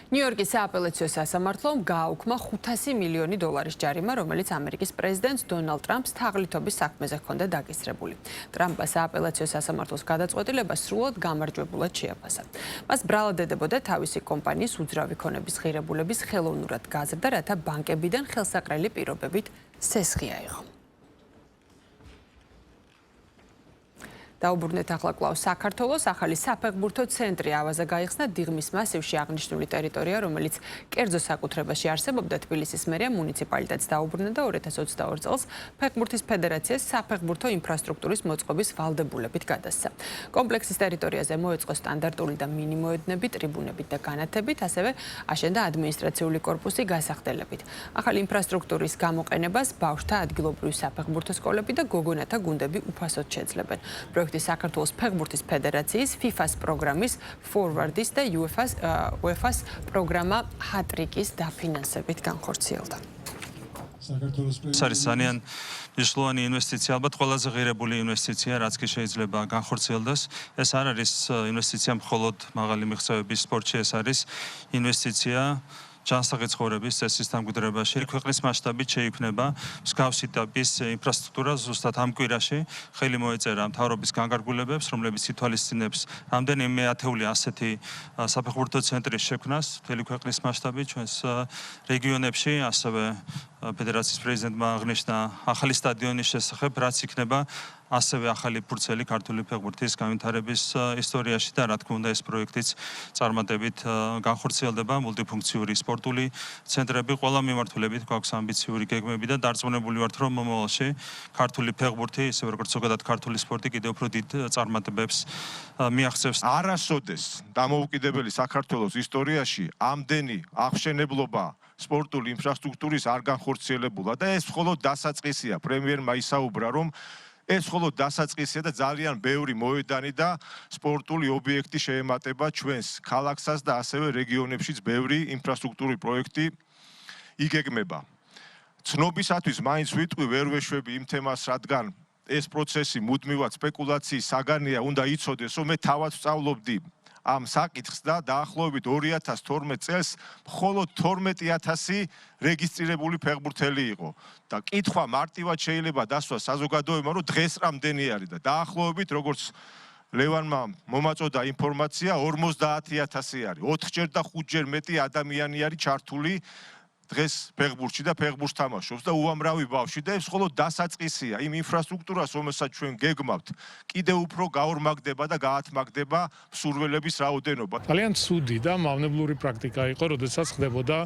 ნიუ-იორკის სააპელაციო სასამართლომ გააუქმა $500 მილიონი ჯარიმა, რომელიც ამერიკის პრეზიდენტს დონალდ ტრამპს თაღლითობის საქმეზე ჰქონდა დაკისრებული. ტრამპმა სააპელაციო სასამართლოს გადაწყვეტილება სრულად გამარჯვებულად შეაფასა. მას ბრალადებოდა თავისი კომპანიის უძრავი ქონების ღირებულების ხელოვნურად გაზრდა, რათა ბანკებიდან ხელსაყრელი პირობებით სესხი აიღო. დაუბრუნდეთ ახლა კვლავ საქართველოს. ახალი საფეხბურთო ცენტრი ავაზა გაიხსნა დიღმის მასივში აღნიშნული ტერიტორია, რომელიც კერძო საკუთრებაში არსებობდა. თბილისის მერია მუნიციპალიტეტს დაუბრუნდა და 2022 წელს ფეხბურთის ფედერაციას საფეხბურთო ინფრასტრუქტურის მოწყობის ვალდებულებით გადასცა. კომპლექსის ტერიტორიაზე მოეწყო სტანდარტული და მინიმოედნები, ტრიბუნებით და განათებით, ასევე აშენდა ადმინისტრაციული კორპუსი გასახდელებით. ახალი ინფრასტრუქტურის გამოყენებას ბავშვთა ადგილობრივი საფეხბურთო სკოლები და გოგონათა გუნდები უფასოდ შეძლებენ. საქართველოს ფეხბურთის ფედერაციის, FIFA-ს პროგრამის Forward-ის და UEFA-ს პროგრამა Hat-Trick-ის დაფინანსებით განხორციელდა. ეს არის ძალიან მნიშვნელოვანი ინვესტიცია, ალბათ ყველაზე ღირებული ინვესტიცია, რაც კი შეიძლება განხორციელდეს. ეს არ არის ინვესტიცია მხოლოდ მაღალი მიღწევების სპორტში, ეს არის ინვესტიცია ჯანსაღი ცხოვრების წესის დამკვიდრებაში. ქვეყნის მასშტაბით შეიქმნება მსგავსი ტიპის ინფრასტრუქტურა ზუსტად ამ კვირაში ხელი მოეწერა მთავრობის განკარგულებებს, რომლებიც ითვალისწინებს რამდენიმე ათეული ასეთი საფეხბურთო ცენტრის შექმნას მთელი ქვეყნის მასშტაბით ჩვენს რეგიონებში, ასევე ფედერაციის პრეზიდენტმა აღნიშნა ახალი სტადიონის შესახებ, რაც იქნება ასევე ახალი ფურცელი ქართული ფეხბურთის განვითარების ისტორიაში და რა თქმა უნდა ეს პროექტიც წარმატებით განხორციელდება. მულტიფუნქციური სპორტული ცენტრები, ყველა მიმართულებით გვაქვს ამბიციური გეგმები და დარწმუნებული ვართ, რომ მომავალში ქართული ფეხბურთი, ისე როგორც ზოგადად ქართული სპორტი კიდევ უფრო დიდ წარმატებებს მიაღწევს. არასოდეს დამოუკიდებელი საქართველოს ისტორიაში ამდენი აღშენებლობა სპორტული ინფრასტრუქტურის არ განხორციელებულა და ეს მხოლოდ დასაწყისია. პრემიერმა ისაუბრა, რომ ეს მხოლოდ დასაწყისია და ძალიან ბევრი მოედანი და სპორტული ობიექტი შეემატება ჩვენს ქალაქსაც და ასევე რეგიონებშიც ბევრი ინფრასტრუქტურული პროექტი იგეგმება. ცნობისათვის მაინც ვიტყვი, ვერ ვეშვები იმ თემას, რადგან ეს პროცესი მუდმივად სპეკულაციის საგანია, უნდა იცოდეს, რომ მე თავად ვსწავლობდი ამ საკითხს და დაახლოებით 2012 წელს მხოლოდ 12,000 რეგისტრირებული ფეხბურთელი იყო. და კითხვა მარტივად შეიძლება დასვას საზოგადოებამ, რომ დღეს რამდენი არის და დაახლოებით როგორც ლევანმა მომაწოდა ინფორმაცია 50,000 არის. 4ჯერ და 5ჯერ მეტი ადამიანი არის ჩართული დღეს ფეხბურთში და ფეხბურთს თამაშობს და უამრავი ბავშვი და ეს მხოლოდ დასაწყისია იმ ინფრასტრუქტურას, რომელსაც ჩვენ გეგმავთ, კიდევ უფრო გაორმაგდება და გაათმაგდება მსურველების რაოდენობა. ძალიან ცუდი და მავნებლური პრაქტიკა იყო, როდესაც ხდებოდა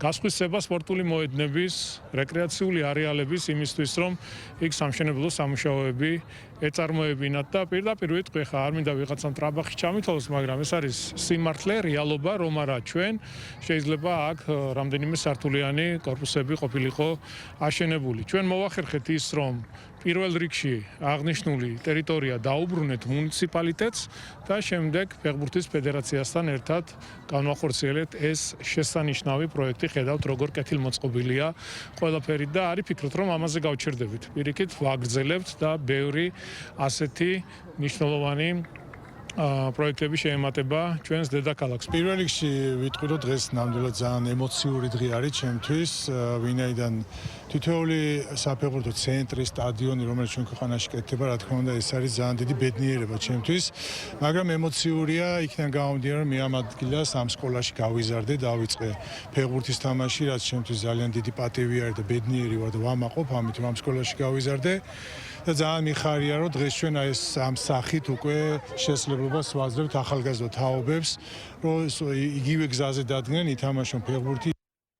გასხვისება სპორტული მოედნების, რეკრეაციული არეალების იმისთვის, რომ იქ სამშენებლო სამუშაოები ეწარმოებინათ და პირდაპირ ვიტყვი, ხა არ მინდა ვიღაცამ ტრაბახი ჩამითვალოს, მაგრამ ეს არის სიმართლე, რეალობა, რომ არა ჩვენ შეიძლება აქ რამდენიმე სართულიანი კორპუსები ყოფილიყო აშენებული. ჩვენ მოვახერხეთ ის, რომ პირველ რიგში აღნიშნული ტერიტორია დაუბრუნეთ მუნიციპალიტეტს და შემდეგ ფეხბურთის ფედერაციასთან ერთად განვახორციელეთ ეს შესანიშნავი პროექტი. ხედავთ, როგორ კეთილმოწყობილია ყველაფერი და არის ფიქრობთ, რომ ამაზე გავჩერდებით. პირიქით ვაგრძელებთ და ბევრი ასეთი მნიშვნელოვანი პროექტები შეემატება ჩვენს დედაქალაქს. პირველ რიგში ვიტყვი, რომ დღეს ნამდვილად ძალიან ემოციური დღე არის ჩემთვის, ვინაიდან თითოეული საფეხბურთო ცენტრი, სტადიონი, რომელიც ჩვენ ქვეყანაში კეთდება, რა თქმა უნდა, ეს არის ძალიან დიდი ბედნიერება ჩემთვის, მაგრამ ემოციურია იქიდან გამომდინარე, რომ მე ამ ადგილას ამ სკოლაში გავიზარდე, დავიწყე ფეხბურთის თამაში, რაც ჩემთვის ძალიან დიდი პატივი არის და ბედნიერი ვარ და ვამაყობ ამით, რომ ამ სკოლაში გავიზარდე. და ძალიან მიხარია, რომ დღეს ჩვენ ეს ამ სახით უკვე შესაძლებლობას ვაძლევთ ახალგაზრდა თაობებს, რომ იგივე გზაზე დადგნენ, ითამაშონ ფეხბურთი.